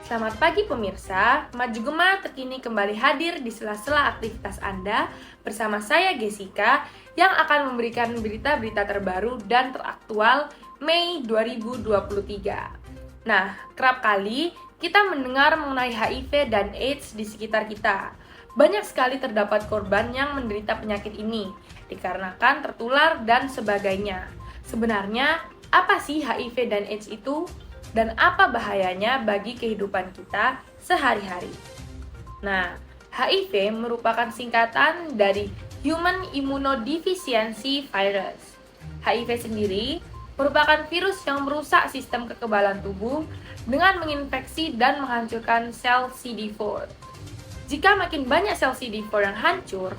Selamat pagi pemirsa, Maju Gema terkini kembali hadir di sela-sela aktivitas Anda bersama saya Jessica yang akan memberikan berita-berita terbaru dan teraktual Mei 2023. Nah, kerap kali kita mendengar mengenai HIV dan AIDS di sekitar kita. Banyak sekali terdapat korban yang menderita penyakit ini dikarenakan tertular dan sebagainya. Sebenarnya, apa sih HIV dan AIDS itu? Dan apa bahayanya bagi kehidupan kita sehari-hari? Nah, HIV merupakan singkatan dari Human Immunodeficiency Virus. HIV sendiri merupakan virus yang merusak sistem kekebalan tubuh dengan menginfeksi dan menghancurkan sel CD4. Jika makin banyak sel CD4 yang hancur,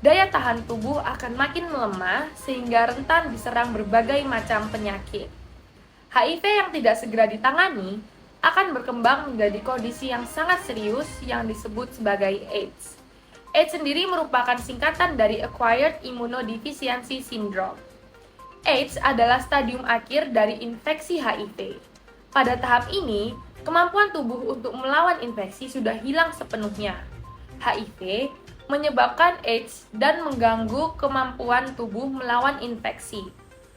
daya tahan tubuh akan makin melemah sehingga rentan diserang berbagai macam penyakit. HIV yang tidak segera ditangani akan berkembang menjadi kondisi yang sangat serius yang disebut sebagai AIDS. AIDS sendiri merupakan singkatan dari Acquired Immunodeficiency Syndrome. AIDS adalah stadium akhir dari infeksi HIV. Pada tahap ini, kemampuan tubuh untuk melawan infeksi sudah hilang sepenuhnya. HIV menyebabkan AIDS dan mengganggu kemampuan tubuh melawan infeksi.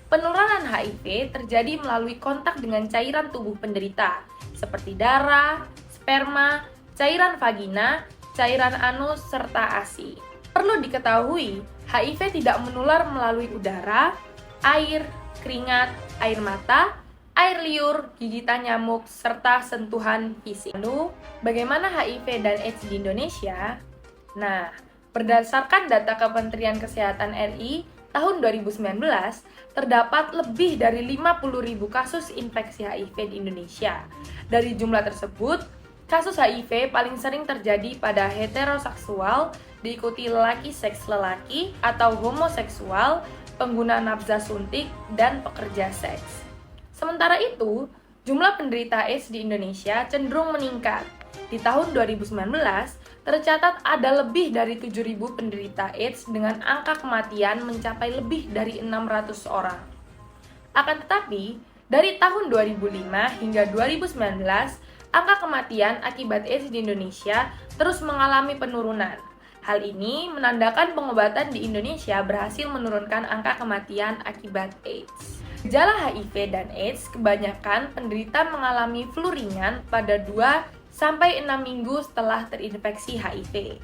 Penularan HIV terjadi melalui kontak dengan cairan tubuh penderita, seperti darah, sperma, cairan vagina, cairan anus, serta ASI. Perlu diketahui, HIV tidak menular melalui udara, air, keringat, air mata, air liur, gigitan nyamuk, serta sentuhan fisik. Lalu, bagaimana HIV dan AIDS di Indonesia? Nah, berdasarkan data Kementerian Kesehatan RI, tahun 2019, terdapat lebih dari 50.000 kasus infeksi HIV di Indonesia. Dari jumlah tersebut, kasus HIV paling sering terjadi pada heteroseksual, diikuti lelaki seks lelaki atau homoseksual, pengguna nafza suntik, dan pekerja seks. Sementara itu, jumlah penderita AIDS di Indonesia cenderung meningkat. Di tahun 2019, tercatat ada lebih dari 7.000 penderita AIDS dengan angka kematian mencapai lebih dari 600 orang. Akan tetapi, dari tahun 2005 hingga 2019, angka kematian akibat AIDS di Indonesia terus mengalami penurunan. Hal ini menandakan pengobatan di Indonesia berhasil menurunkan angka kematian akibat AIDS. Gejala HIV dan AIDS kebanyakan penderita mengalami flu ringan pada 2-6 minggu setelah terinfeksi HIV.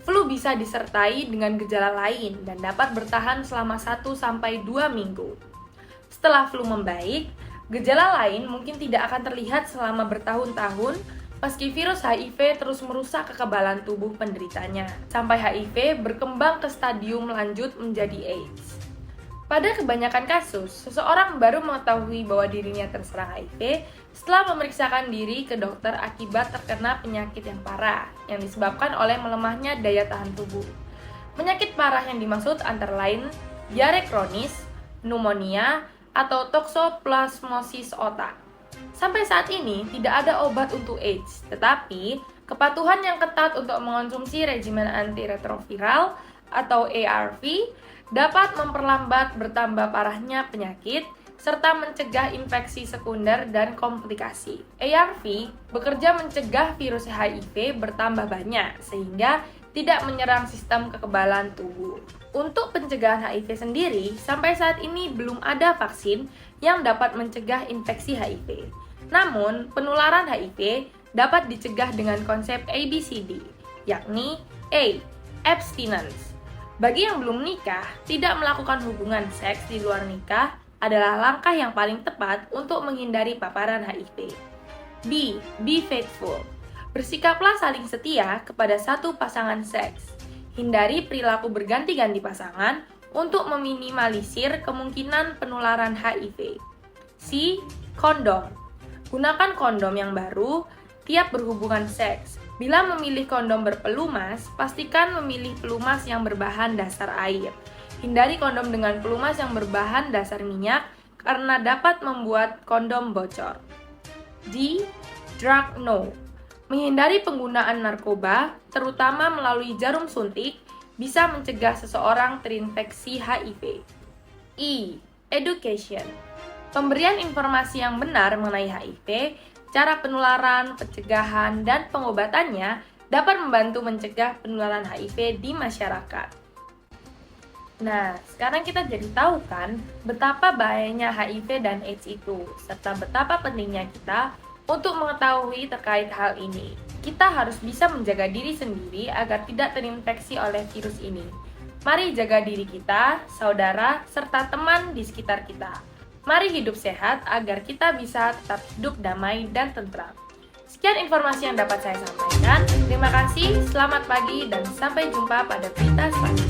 Flu bisa disertai dengan gejala lain dan dapat bertahan selama 1-2 minggu. Setelah flu membaik, gejala lain mungkin tidak akan terlihat selama bertahun-tahun meski virus HIV terus merusak kekebalan tubuh penderitanya, sampai HIV berkembang ke stadium lanjut menjadi AIDS. Pada kebanyakan kasus, seseorang baru mengetahui bahwa dirinya terserang HIV setelah memeriksakan diri ke dokter akibat terkena penyakit yang parah yang disebabkan oleh melemahnya daya tahan tubuh. Penyakit parah yang dimaksud antara lain diare kronis, pneumonia, atau toksoplasmosis otak. Sampai saat ini tidak ada obat untuk AIDS, tetapi kepatuhan yang ketat untuk mengonsumsi regimen antiretroviral atau ARV dapat memperlambat bertambah parahnya penyakit serta mencegah infeksi sekunder dan komplikasi. ARV bekerja mencegah virus HIV bertambah banyak sehingga tidak menyerang sistem kekebalan tubuh. Untuk pencegahan HIV sendiri, sampai saat ini belum ada vaksin yang dapat mencegah infeksi HIV. Namun, penularan HIV dapat dicegah dengan konsep ABCD, yakni A. Abstinence. Bagi yang belum menikah, tidak melakukan hubungan seks di luar nikah adalah langkah yang paling tepat untuk menghindari paparan HIV. B. Be faithful. Bersikaplah saling setia kepada satu pasangan seks. Hindari perilaku berganti-ganti pasangan untuk meminimalisir kemungkinan penularan HIV. C. Kondom. Gunakan kondom yang baru tiap berhubungan seks. Bila memilih kondom berpelumas, pastikan memilih pelumas yang berbahan dasar air. Hindari kondom dengan pelumas yang berbahan dasar minyak karena dapat membuat kondom bocor. D. Drug no. Menghindari penggunaan narkoba, terutama melalui jarum suntik, bisa mencegah seseorang terinfeksi HIV. E. Education. Pemberian informasi yang benar mengenai HIV cara penularan, pencegahan, dan pengobatannya dapat membantu mencegah penularan HIV di masyarakat. Nah, sekarang kita jadi tahu kan betapa bahayanya HIV dan AIDS itu, serta betapa pentingnya kita untuk mengetahui terkait hal ini. Kita harus bisa menjaga diri sendiri agar tidak terinfeksi oleh virus ini. Mari jaga diri kita, saudara, serta teman di sekitar kita. Mari hidup sehat agar kita bisa tetap hidup damai dan tentram. Sekian informasi yang dapat saya sampaikan. Terima kasih, selamat pagi, dan sampai jumpa pada berita selanjutnya.